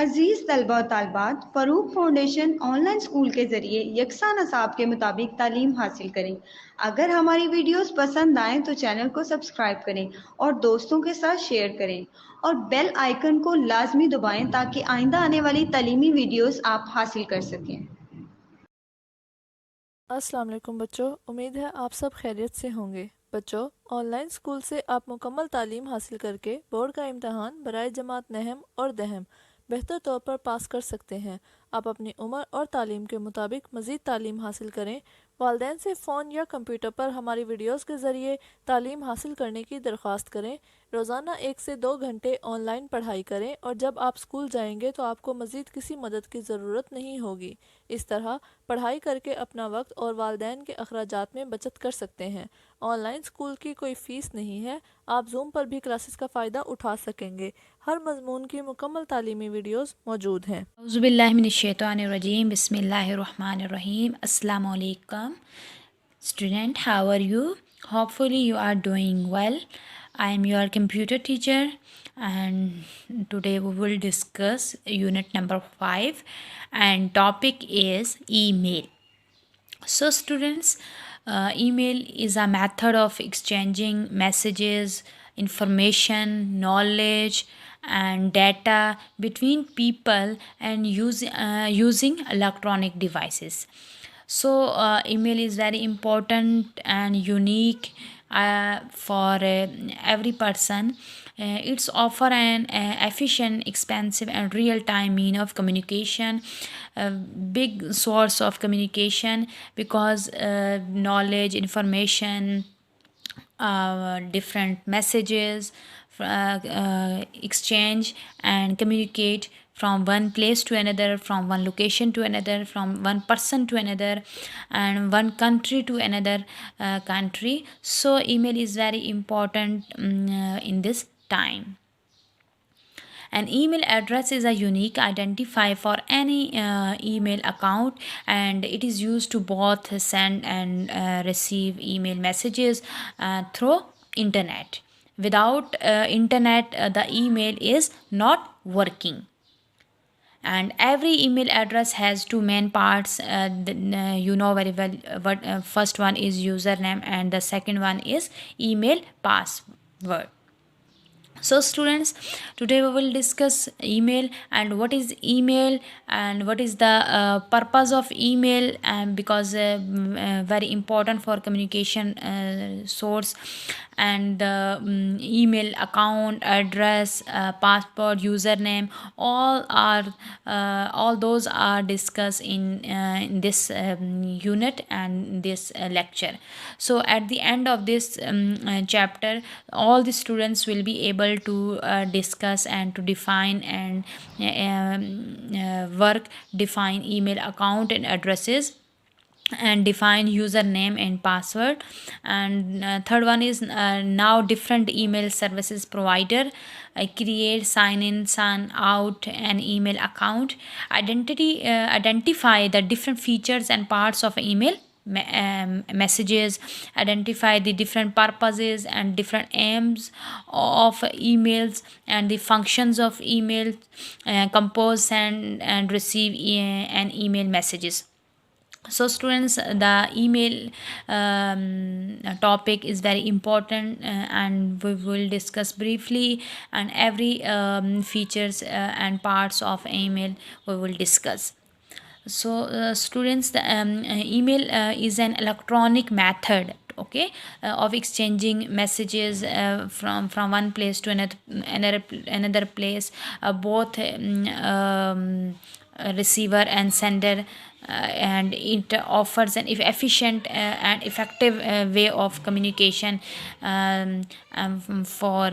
अजीज़ तलबा और तालबात, Farooq foundation online school के ज़रिए यकसा नसाब के मुताबिक तालीम हासिल करें। अगर हमारी वीडियोस पसंद आएँ तो चैनल को सब्सक्राइब करें और दोस्तों के साथ शेयर करें और बेल आइकन को लाजमी दबाएं ताकि आइंदा आने वाली तालीमी वीडियोस आप हासिल कर सकें। अस्सलाम वालेकुम बच्चों, उम्मीद है आप सब खैरियत से होंगे। बच्चों, ऑनलाइन स्कूल से आप मुकम्मल तालीम हासिल करके बोर्ड का इम्तहान बराए जमात नहम और दहम बेहतर तौर पर पास कर सकते हैं। आप अपनी उम्र और तालीम के मुताबिक मज़ीद तालीम हासिल करें। वालिदैन से फ़ोन या कंप्यूटर पर हमारी वीडियोस के ज़रिए तालीम हासिल करने की दरख्वास्त करें। रोज़ाना 1 से 2 घंटे ऑनलाइन पढ़ाई करें और जब आप स्कूल जाएंगे तो आपको मज़ीद किसी मदद की ज़रूरत नहीं होगी। इस तरह पढ़ाई करके अपना वक्त और वालिदैन के अखराजात में बचत कर सकते हैं। ऑनलाइन स्कूल की कोई फ़ीस नहीं है, आप जूम पर भी क्लासेस का फ़ायदा उठा सकेंगे। हर मजमून की मुकम्मल तालीमी वीडियोस मौजूद हैं। औज़ुबिल्लाहिमिनश्शैतानिर्रजीम बिस्मिल्लाहिर्रहमानिर्रहीम। अस्सलामु अलैकुम student, how are you? Hopefully you are doing well. I am your computer teacher and today we will discuss unit number 5 and topic is email. So students, email is a method of exchanging messages, information, knowledge and data between people and using electronic devices. So email is very important and unique for every person. It's offer an efficient, expensive and real-time mean of communication, a big source of communication because knowledge, information, different messages exchange and communicate from one place to another, from one location to another, from one person to another and one country to another country. So email is very important in this time. An email address is a unique identifier for any email account and it is used to both send and receive email messages through internet. Without internet, the email is not working. And every email address has two main parts. You know very well what first one is username and the second one is email password. So students, today we will discuss email and what is email and what is the purpose of email, and because very important for communication source, and the email account, address, passport, username, all those are discussed in this unit and this lecture. So at the end of this chapter, all the students will be able to discuss and to define and define email account and addresses and define username and password. And third one is now different email services provider create, sign in, sign out an email account, identify the different features and parts of email messages, identify the different purposes and different aims of emails and the functions of email, compose, send and receive an email messages. So students, the email topic is very important and we will discuss briefly, and every features and parts of email we will discuss. So students, the email is an electronic method, okay, of exchanging messages from one place to another place, both receiver and sender, and it offers an efficient and effective way of communication for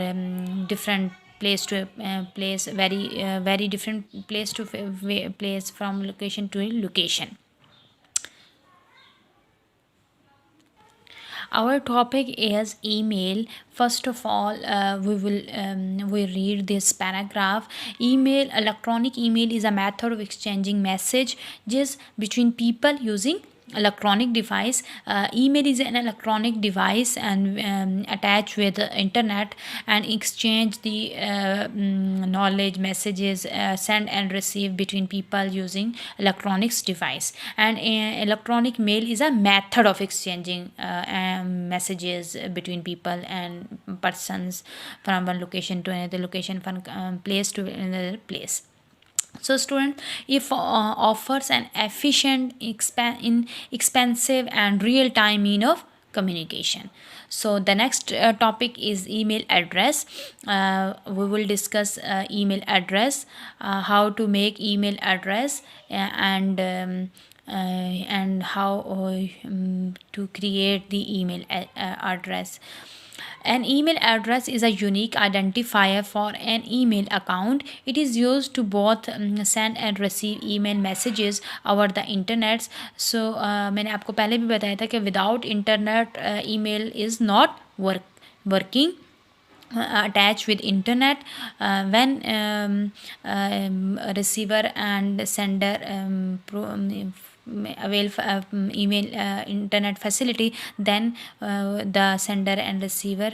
different place to place, very different place to place, from location to location. Our topic is email. First of all, we read this paragraph. Email, electronic email is a method of exchanging messages between people using electronic device. Email is an electronic device and attached with the internet and exchange the knowledge, messages, send and receive between people using electronics device. And electronic mail is a method of exchanging messages between people and persons from one location to another location, from place to another place. So student, if offers an efficient, inexpensive and real-time mean of communication. So the next topic is email address. We will discuss email address, how to make email address, and how to create the email address. An email address is a unique identifier for an email account. It is used to both send and receive email messages over the internet. So मैंने आपको पहले भी बताया था कि without internet email is not working. Attached with internet, when receiver and sender avail email internet facility, then the sender and receiver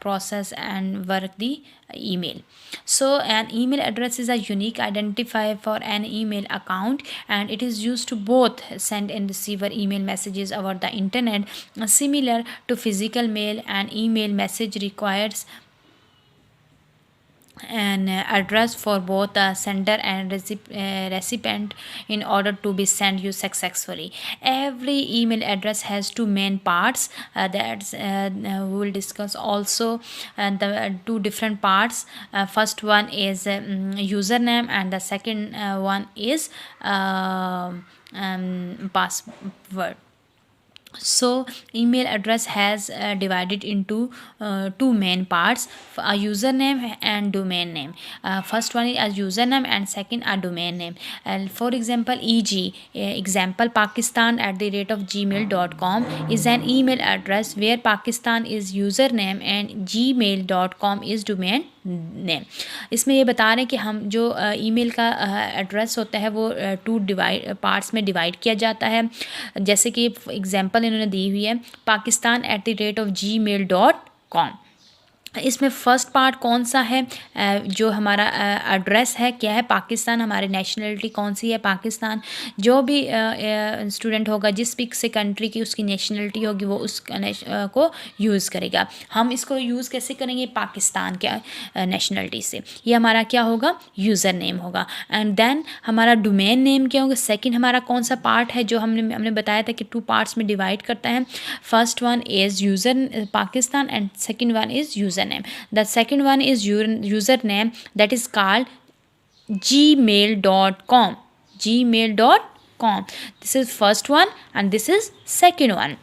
process and work the email. So an email address is a unique identifier for an email account, and it is used to both send and receive email messages over the internet. Similar to physical mail, an email message requires an address for both the sender and recipient in order to be sent you successfully. Every email address has two main parts. That's we will discuss also the two different parts. First one is username, and the second one is password. So email address has divided into two main parts, a username and domain name. First one is a username and second a domain name. And for example, example Pakistan@gmail.com is an email address where Pakistan is username and gmail.com is domain name. इसमें ये बता रहे हैं कि हम जो email का address होता है वो टू पार्ट्स में डिवाइड किया जाता है. जैसे कि एग्जांपल इन्होंने दी हुई है pakistan@gmail.com. इसमें फ़र्स्ट पार्ट कौन सा है, जो हमारा एड्रेस है क्या है, पाकिस्तान, हमारी नेशनलिटी कौन सी है, पाकिस्तान. जो भी स्टूडेंट होगा जिस भी से कंट्री की उसकी नेशनलिटी होगी वो उस को यूज़ करेगा. हम इसको यूज़ कैसे करेंगे, पाकिस्तान के नेशनलिटी से. ये हमारा क्या होगा, यूज़र नेम होगा. एंड देन हमारा डोमेन नेम क्या होगा. सेकंड हमारा कौन सा पार्ट है जो हमने बताया था कि टू पार्ट्स में डिवाइड करता है. First one is user Pakistan and second one is user name. The second one is username, that is called gmail.com. gmail.com. This is first one and this is second one.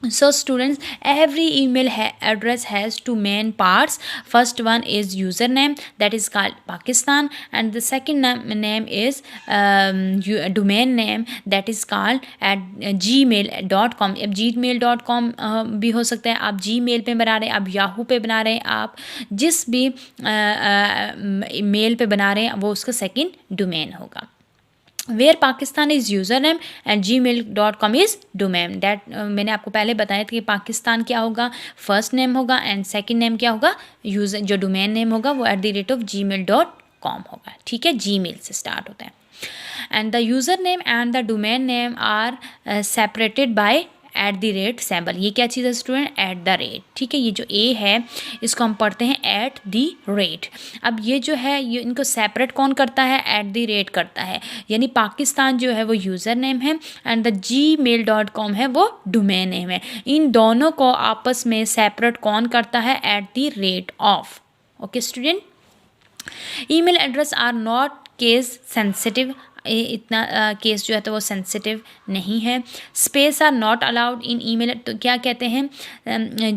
So students, every email address has two main parts. First one is username, that is called Pakistan, and the second name is domain name, that is called at gmail.com. अब gmail.com भी हो सकता है, आप gmail पे बना रहे हैं, आप yahoo पे बना रहे हैं, आप जिस भी मेल पे बना रहे हैं वो उसका सेकंड डोमेन होगा. Where Pakistan is username and gmail.com is domain. That मैंने आपको पहले बताया था कि पाकिस्तान क्या होगा, फर्स्ट नेम होगा एंड सेकंड नेम क्या होगा, यूज़र जो डोमेन नेम होगा वो @gmail.com होगा. ठीक है, जीमेल से स्टार्ट होता है. And the user name and the domain name are separated by @symbol. ये क्या चीज़ है स्टूडेंट, @. ठीक है, ये जो ए है इसको हम पढ़ते हैं @. अब ये जो है ये इनको सेपरेट कौन करता है, @. करता है. यानी पाकिस्तान जो है वो यूज़र नेम है एंड द gmail.com है वो डोमेन नेम है. इन दोनों को आपस में सेपरेट कौन करता है, @. Okay student, email address are not case sensitive. इतना केस जो है तो वो सेंसिटिव नहीं है. Space are not allowed in email. तो क्या कहते हैं,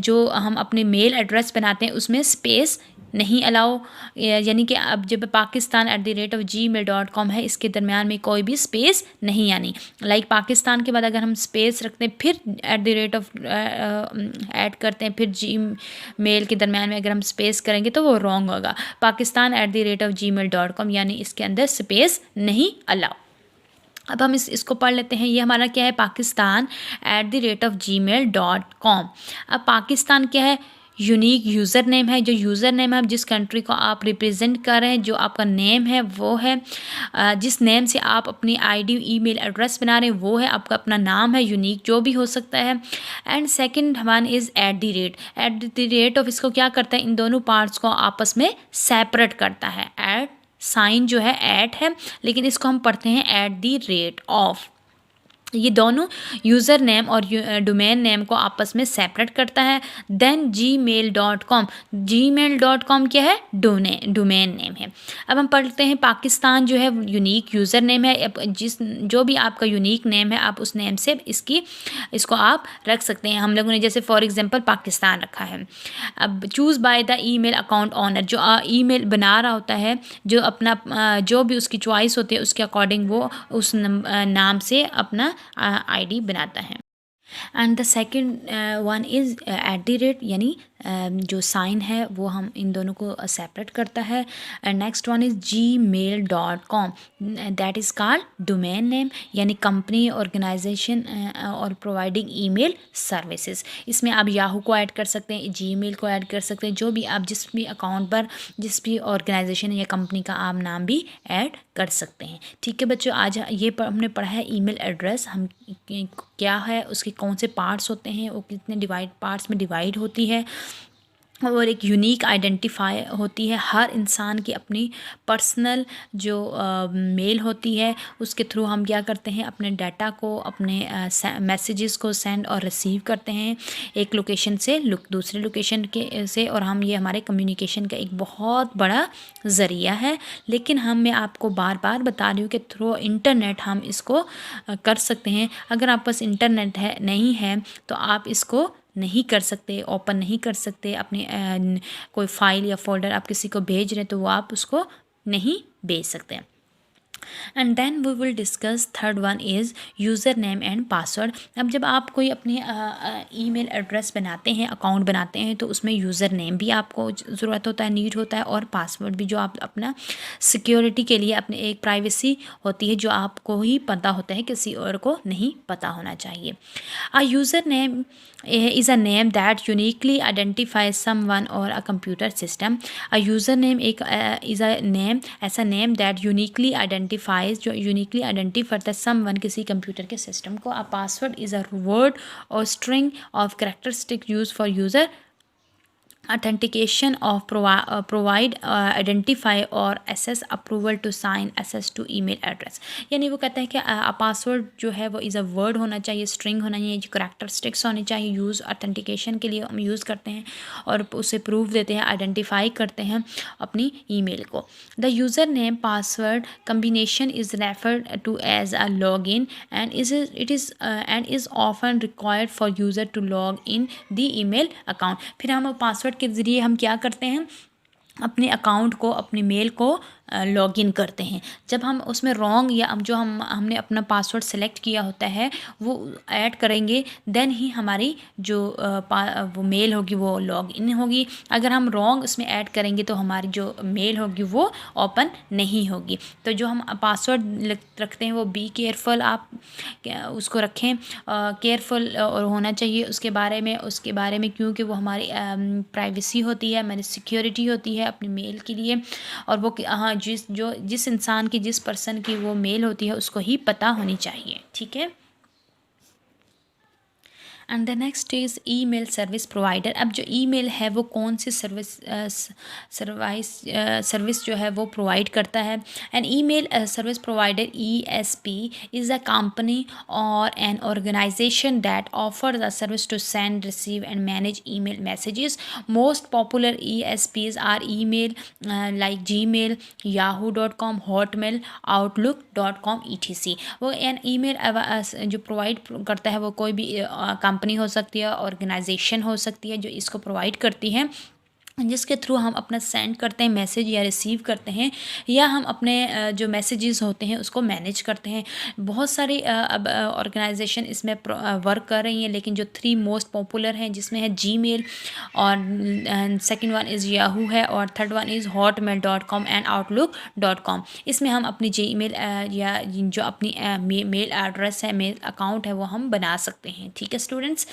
जो हम अपने मेल एड्रेस बनाते हैं उसमें स्पेस नहीं अलाउ, यानी कि अब जब पाकिस्तान @gmail.com है इसके दरमियान में कोई भी स्पेस नहीं आनी. लाइक पाकिस्तान के बाद अगर हम स्पेस रखते हैं फिर ऐड करते हैं फिर जीमेल के दरमियान में अगर हम स्पेस करेंगे तो वो रॉन्ग होगा. पाकिस्तान @gmail.com यानी इसके अंदर स्पेस नहीं अलाउ. अब हम इसको पढ़ लेते हैं। ये हमारा क्या है, pakistan@gmail.com। अब पाकिस्तान क्या है, यूनिक यूज़र नेम है। जो यूज़र नेम है, जिस कंट्री को आप रिप्रेजेंट कर रहे हैं, जो आपका नेम है वो है, जिस नेम से आप अपनी आईडी ईमेल एड्रेस बना रहे हैं वो है आपका अपना नाम है, यूनिक जो भी हो सकता है। And second one is @ of, इसको क्या करता है, इन दोनों पार्ट्स को आपस में सेपरेट करता है। एट साइन जो है एट है, लेकिन इसको हम पढ़ते हैं @ऑफ। ये दोनों यूज़र नेम और डोमेन नेम को आपस में सेपरेट करता है। देन gmail.com, gmail.com क्या है, डोमेन नेम है। अब हम पढ़ते हैं पाकिस्तान जो है यूनिक यूज़र नेम है। जो भी आपका यूनिक नेम है आप उस नेम से इसको आप रख सकते हैं। हम लोगों ने जैसे फॉर एग्जांपल पाकिस्तान रखा है। अब choose by the email account owner, जो ईमेल बना रहा होता है, जो अपना जो भी उसकी चॉइस होती है उसके अकॉर्डिंग वो उस नाम से अपना आईडी बनाता है। And the second one is @ यानी जो साइन है वो हम इन दोनों को सेपरेट करता है। And next one is gmail.com, that is called domain name, यानी कंपनी, ऑर्गेनाइजेशन और प्रोवाइडिंग ईमेल सर्विसेज। इसमें आप याहू को ऐड कर सकते हैं, जीमेल को ऐड कर सकते हैं, जो भी आप जिस भी अकाउंट पर जिस भी ऑर्गेनाइजेशन या कंपनी का आप नाम भी ऐड कर सकते हैं। ठीक है बच्चों, आज हमने पढ़ा है ईमेल एड्रेस हम क्या है, उसके कौन से पार्ट्स होते हैं, वो कितने पार्ट्स में डिवाइड होती है, और एक यूनिक आइडेंटिफाई होती है। हर इंसान की अपनी पर्सनल जो मेल होती है, उसके थ्रू हम क्या करते हैं, अपने डाटा को, अपने मैसेजेस को सेंड और रिसीव करते हैं एक लोकेशन से दूसरे लोकेशन से, और ये हमारे कम्युनिकेशन का एक बहुत बड़ा ज़रिया है। लेकिन मैं आपको बार बार बता रही हूँ कि थ्रू इंटरनेट हम इसको कर सकते हैं। अगर आप पास इंटरनेट नहीं है तो आप इसको नहीं कर सकते, ओपन नहीं कर सकते। अपने कोई फाइल या फोल्डर आप किसी को भेज रहे हैं तो वो आप उसको नहीं भेज सकते। And then we will discuss third one is user name and password. अब जब आप कोई अपनी ईमेल एड्रेस बनाते हैं, अकाउंट बनाते हैं, तो उसमें यूज़र नेम भी आपको ज़रूरत होता है, नीड होता है, और पासवर्ड भी, जो आप अपना सिक्योरिटी के लिए अपने एक प्राइवेसी होती है जो आपको ही पता होता है, किसी और को नहीं पता होना चाहिए। अ user name is a name that uniquely identifies someone or a computer system. A username is a name, ऐसा name that uniquely identifies, जो uniquely identify करता है someone, किसी कंप्यूटर के सिस्टम को। A password is a word or string of characteristic used for user authentication of provide identify or access approval to sign access to email address। यानी वो कहता है कि पासवर्ड जो है वो इज़ अ वर्ड होना चाहिए, स्ट्रिंग होना चाहिए, जो करैक्टरिस्टिक्स होनी चाहिए, यूज़ ऑथेंटिकेशन के लिए हम यूज़ करते हैं और उसे प्रूफ देते हैं, आइडेंटिफाई करते हैं अपनी ईमेल को। The user name password combination is referred to as a log in and is often required for user to log in the email account. फिर हम पासवर्ड के ज़रिए हम क्या करते हैं, अपने अकाउंट को, अपने मेल को लॉगिन करते हैं। जब हम उसमें रॉन्ग या हमने अपना पासवर्ड सेलेक्ट किया होता है वो ऐड करेंगे, देन ही हमारी जो वो मेल होगी वो लॉगिन होगी। अगर हम रॉन्ग उसमें ऐड करेंगे तो हमारी जो मेल होगी वो ओपन नहीं होगी। तो जो हम पासवर्ड रखते हैं वो बी केयरफुल, आप उसको रखें, केयरफुल और होना चाहिए उसके बारे में, क्योंकि वो हमारी प्राइवेसी होती है, हमारी सिक्योरिटी होती है अपनी मेल के लिए। और वो जिस इंसान की, जिस पर्सन की वो मेल होती है उसको ही पता होनी चाहिए। ठीक है। And the next is email service provider. अब जो ईमेल है वो कौन सी सर्विस जो है वो प्रोवाइड करता है। An email service provider ESP is a company or an organization that offer the service to send, receive and manage email messages. Most popular ESPs are email like Gmail, yahoo.com, hotmail, outlook.com etc। वो an email जो provide करता है वो कोई भी company हो सकती है, ऑर्गेनाइजेशन हो सकती है जो इसको प्रोवाइड करती है। जिसके थ्रू हम अपना सेंड करते हैं मैसेज या रिसीव करते हैं, या हम अपने जो मैसेजेस होते हैं उसको मैनेज करते हैं। बहुत सारी अब ऑर्गेनाइजेशन इसमें वर्क कर रही हैं, लेकिन जो 3 मोस्ट पॉपुलर हैं जिसमें है जीमेल, और सेकंड वन इज़ याहू है, और third one is hotmail.com and outlook.com। इसमें हम अपनी जीमेल या जो अपनी मेल एड्रेस है, मेल अकाउंट है, वो हम बना सकते हैं। ठीक है स्टूडेंट्स,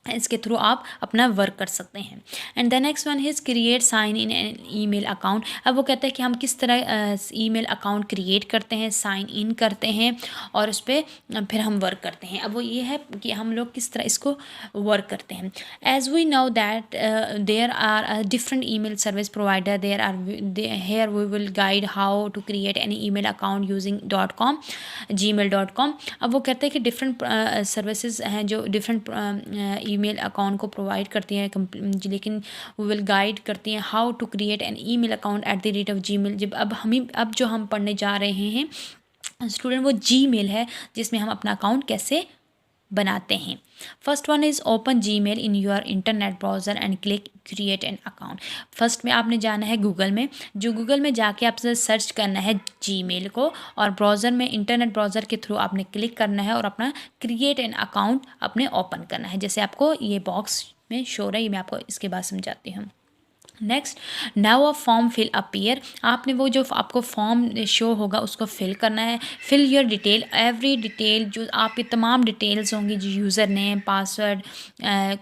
इसके थ्रू आप अपना वर्क कर सकते हैं। And the next one is create sign in an email account. अब वो कहता है कि हम किस तरह ईमेल अकाउंट क्रिएट करते हैं, साइन इन करते हैं और उस पर फिर हम वर्क करते हैं। अब वो ये है कि हम लोग किस तरह इसको वर्क करते हैं। As we know that there are different email service provider, there are here we will guide how to create any email account using .com gmail.com। अब वो कहते हैं कि डिफरेंट सर्विसेज हैं जो डिफरेंट ईमेल अकाउंट को प्रोवाइड करती हैं, लेकिन वो विल गाइड करती हैं how to create an email account @gmail। जब अब जो हम पढ़ने जा रहे हैं स्टूडेंट, वो जीमेल है जिसमें हम अपना अकाउंट कैसे बनाते हैं। First one is open Gmail in your internet browser and click create an account. First में आपने जाना है गूगल में, जो गूगल में जाके आपसे सर्च करना है जीमेल को, और ब्राउज़र में इंटरनेट ब्राउज़र के थ्रू आपने क्लिक करना है और अपना क्रिएट एन अकाउंट अपने ओपन करना है। जैसे आपको ये बॉक्स में शो रहा है, मैं आपको इसके बाद समझाती हूँ। Next, now a form fill appear. आपने वो जो आपको फॉर्म शो होगा उसको फिल करना है। Fill your detail, every detail, जो आपकी तमाम डिटेल्स होंगी, जो यूज़र नेम, पासवर्ड,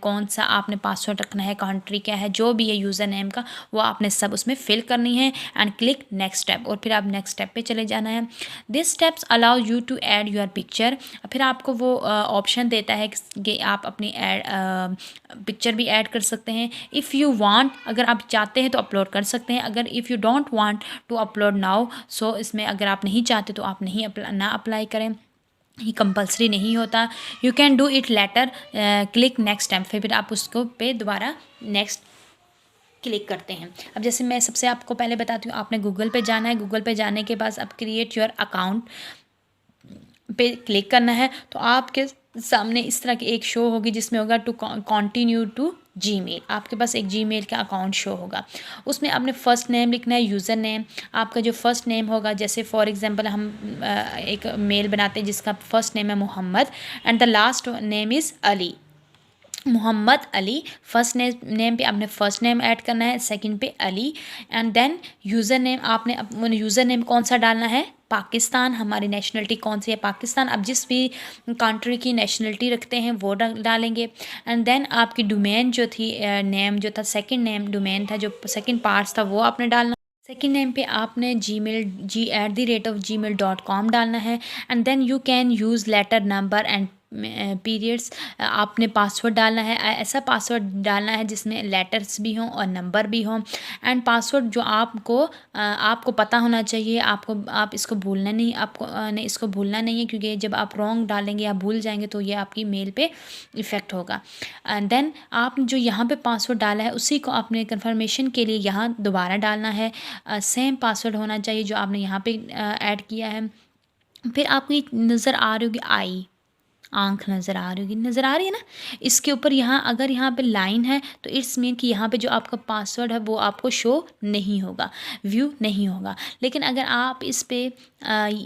कौन सा आपने पासवर्ड रखना है, कंट्री क्या है, जो भी है यूज़र नेम का, वो आपने सब उसमें फिल करनी है। एंड क्लिक नेक्स्ट स्टेप, और फिर आप नेक्स्ट स्टेप पे चले जाना है। This steps allow you to add your picture. फिर आपको वो ऑप्शन देता है कि आप अपनी पिक्चर भी ऐड कर सकते हैं। इफ़ यू वांट, अगर आप चाहते हैं तो अपलोड कर सकते हैं। अगर if you don't want to upload now, so इसमें अगर आप नहीं चाहते तो आप नहीं ना अप्लाई करें, ये कंपलसरी नहीं होता। You can do it later, click next time. फिर आप उसको पे दोबारा नेक्स्ट क्लिक करते हैं। अब जैसे मैं सबसे आपको पहले बताती हूँ, आपने गूगल पे जाना है। गूगल पे जाने के बाद अब क्रिएट योर अकाउंट पे क्लिक करना है, तो आपके सामने इस तरह की एक शो होगी जिसमें होगा टू कंटिन्यू टू जीमेल। आपके पास एक जीमेल का अकाउंट शो होगा, उसमें आपने फ़र्स्ट नेम लिखना है, यूज़र नेम। आपका जो फ़र्स्ट नेम होगा, जैसे फॉर एग्जांपल हम एक मेल बनाते हैं जिसका फ़र्स्ट नेम है Mohammad and the last name is Ali, Mohammad Ali. First name पे आपने फ़र्स्ट नेम ऐड करना है, सेकंड पे Ali, and then user name. आपने यूज़र नेम कौन सा डालना है, पाकिस्तान। हमारी नेशनलिटी कौन सी है, पाकिस्तान। अब जिस भी कंट्री की नेशनलिटी रखते हैं वो डालेंगे। एंड देन आपकी डोमेन जो थी, नेम जो था, सेकंड नेम डोमेन था, जो सेकंड पार्ट्स था वो आपने डालना। सेकंड नेम पे आपने gmail@gmail.com डालना है। And then you can use letter, number and periods. आपने पासवर्ड डालना है, ऐसा पासवर्ड डालना है जिसमें लेटर्स भी हों और नंबर भी हों। एंड पासवर्ड जो आपको पता होना चाहिए, आप इसको भूलना नहीं, आपको ने इसको भूलना नहीं है, क्योंकि जब आप रॉन्ग डालेंगे या भूल जाएंगे तो ये आपकी मेल पे इफ़ेक्ट होगा। एंड देन आप जो यहाँ पे पासवर्ड डाला है उसी को आपने कंफर्मेशन के लिए यहाँ दोबारा डालना है। सेम पासवर्ड होना चाहिए जो आपने यहाँ पे ऐड किया है। फिर आपको ये नज़र आ रही होगी आई, आँख नज़र आ रही है ना, इसके ऊपर यहाँ अगर यहाँ पे लाइन है तो इट्स मीन कि यहाँ पे जो आपका पासवर्ड है वो आपको शो नहीं होगा, व्यू नहीं होगा। लेकिन अगर आप इस पे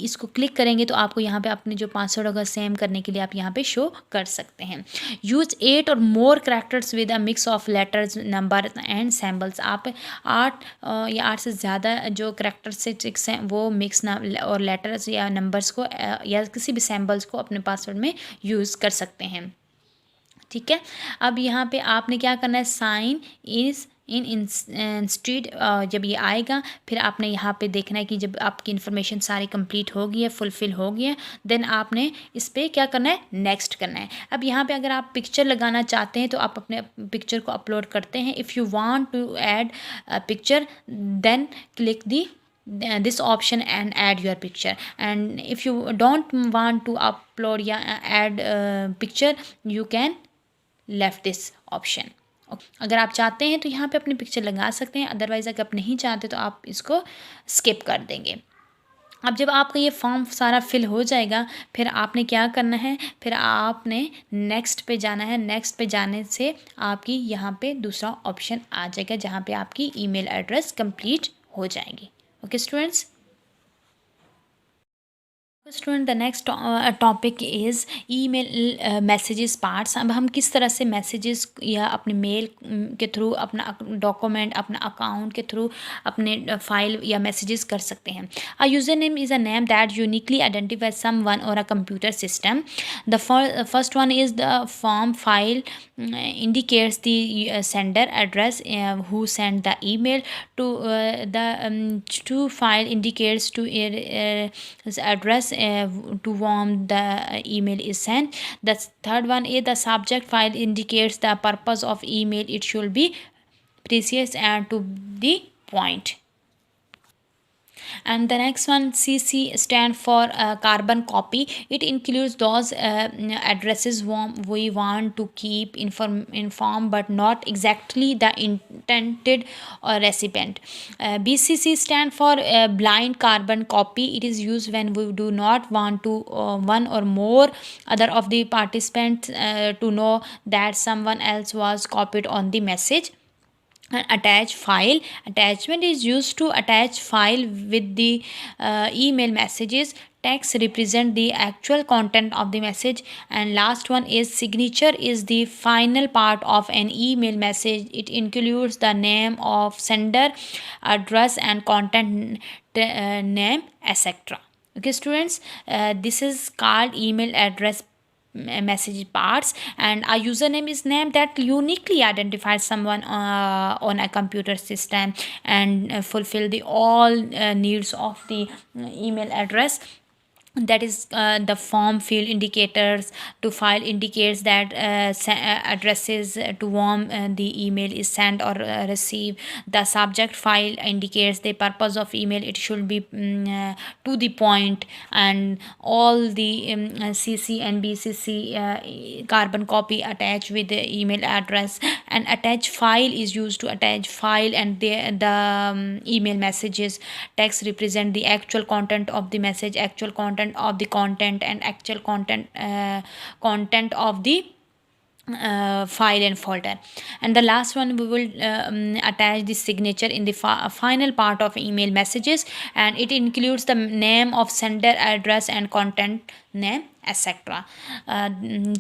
इसको क्लिक करेंगे तो आपको यहाँ पे अपने जो पासवर्ड होगा सेम करने के लिए आप यहाँ पे शो कर सकते हैं। Use 8 or more characters with a mix of letters, number and symbols. आप 8 या 8 से ज़्यादा जो करैक्टरिस्टिक्स हैं वो मिक्स और लेटर्स या नंबर्स को या किसी भी सिंबल्स को अपने पासवर्ड में यूज़ कर सकते हैं। ठीक है, अब यहाँ पे आपने क्या करना है, साइन इज़ इन इंस्टीड। जब ये आएगा फिर आपने यहाँ पे देखना है कि जब आपकी इन्फॉर्मेशन सारी कंप्लीट हो गई है, फुलफ़िल हो गई है, देन आपने इस पर क्या करना है, नेक्स्ट करना है। अब यहाँ पे अगर आप पिक्चर लगाना चाहते हैं तो आप अपने पिक्चर को अपलोड करते हैं। If you want to add picture then click the this option and add your picture, and if you don't want to upload या add picture you can left this option। अगर आप चाहते हैं तो यहाँ पे अपनी पिक्चर लगा सकते हैं, अदरवाइज़ अगर आप नहीं चाहते तो आप इसको स्किप कर देंगे। अब जब आपका ये फॉर्म सारा फिल हो जाएगा, फिर आपने क्या करना है, फिर आपने नेक्स्ट पे जाना है। नेक्स्ट पे जाने से आपकी यहाँ पे दूसरा ऑप्शन आ जाएगा जहाँ पे आपकी ईमेल एड्रेस कंप्लीट हो जाएगी। Okay students, student the next topic is email messages parts. अब हम किस तरह से मैसेजेस या अपने मेल के थ्रू, अपना डॉक्यूमेंट, अपना अकाउंट के थ्रू अपने फाइल या मैसेजेस कर सकते हैं। A user name is a name that uniquely identifies someone or a computer system. The first one is the form file indicates the sender address who sent the email to to file indicates to his address to whom the email is sent. The third one is the subject file indicates the purpose of email. It should be precise and to the point. And the next one, CC stand for carbon copy. It includes those addresses we want to keep informed but not exactly the intended recipient. BCC stand for blind carbon copy. It is used when we do not want to one or more other of the participants to know that someone else was copied on the message. Attach file. Attachment is used to attach file with the email messages. Text represent the actual content of the message. And last one is signature is the final part of an email message. It includes the name of sender, address and content name, etc. Okay students, this is called email address message parts. And a username is name that uniquely identifies someone on a computer system and fulfill the all needs of the email address. That is the form field indicators to file indicates that addresses to whom the email is sent or received. The subject file indicates the purpose of email. It should be to the point. And all the CC and BCC carbon copy attached with the email address. And attach file is used to attach file and the email messages. Text represent the actual content of the message, actual content of the content and actual content of the file and folder. And the last one, we will attach the signature in the final part of email messages, and it includes the name of sender, address and content name, etc.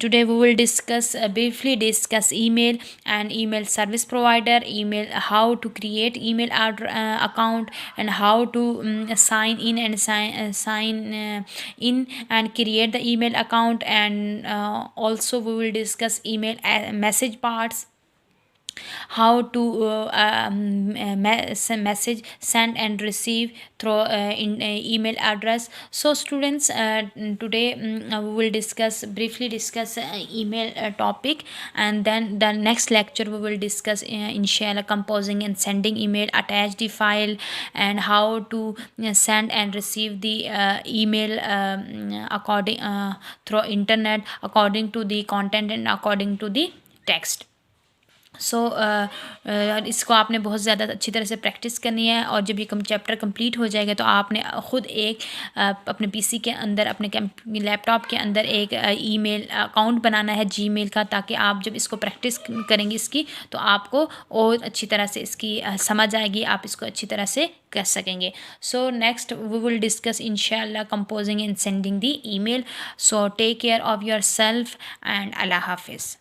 Today we will discuss briefly discuss email and email service provider, email, how to create email account, and how to sign in and sign in and create the email account. And also we will discuss email message parts, how to message send and receive through email address. So students, today we will briefly discuss email topic, and then the next lecture we will discuss inshallah composing and sending email, attach the file, and how to send and receive the email according through internet according to the content and according to the text. सो इसको आपने बहुत ज़्यादा अच्छी तरह से practice करनी है, और जब ये चैप्टर कंप्लीट हो जाएगा तो आपने ख़ुद एक अपने पीसी के अंदर, अपने लैपटॉप के अंदर एक ईमेल अकाउंट बनाना है जीमेल का, ताकि आप जब इसको प्रैक्टिस करेंगे इसकी, तो आपको और अच्छी तरह से इसकी समझ आएगी, आप इसको अच्छी तरह से कर सकेंगे. So next we will discuss इंशाल्लाह composing and sending the email. So take care of yourself and अल्लाह हाफिज़.